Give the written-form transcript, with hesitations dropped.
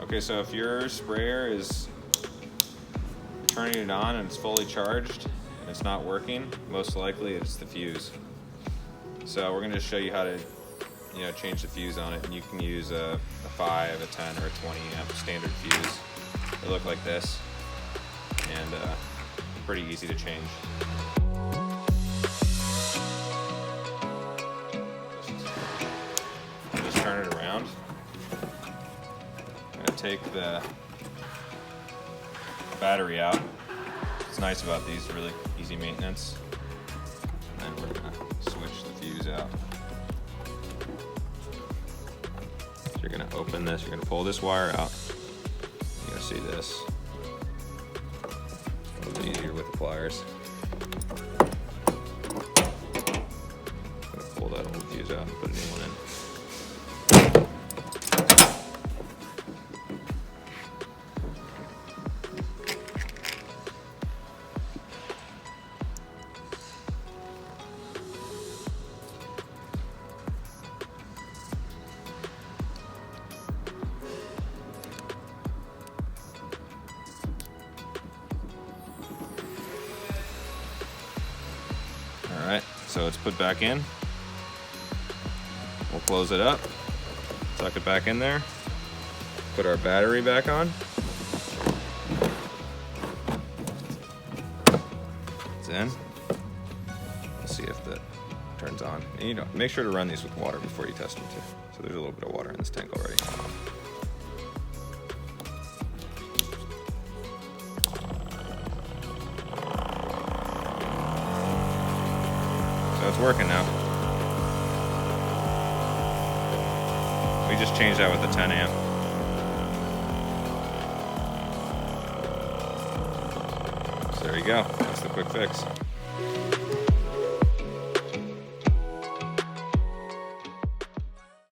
Okay, so if your sprayer is turning it on and it's fully charged and it's not working, most likely it's the fuse. So we're going to show you how to change the fuse on it, and you can use a 5, a 10, or a 20 amp standard fuse. They look like this, and pretty easy to change. Just turn it around. I'm going to take the battery out. What's nice about these, really easy maintenance. And then we're going to switch the fuse out. So you're going to open this, you're going to pull this wire out. You're going to see this. A little bit easier with the pliers. I'm going to pull that old fuse out and put a new one in. Alright, so it's put back in. We'll close it up, tuck it back in there, put our battery back on. It's in. Let's see if that turns on. And make sure to run these with water before you test them too. So there's a little bit of water in this tank already. So it's working now. We just changed that with the 10 amp. So there you go. That's the quick fix.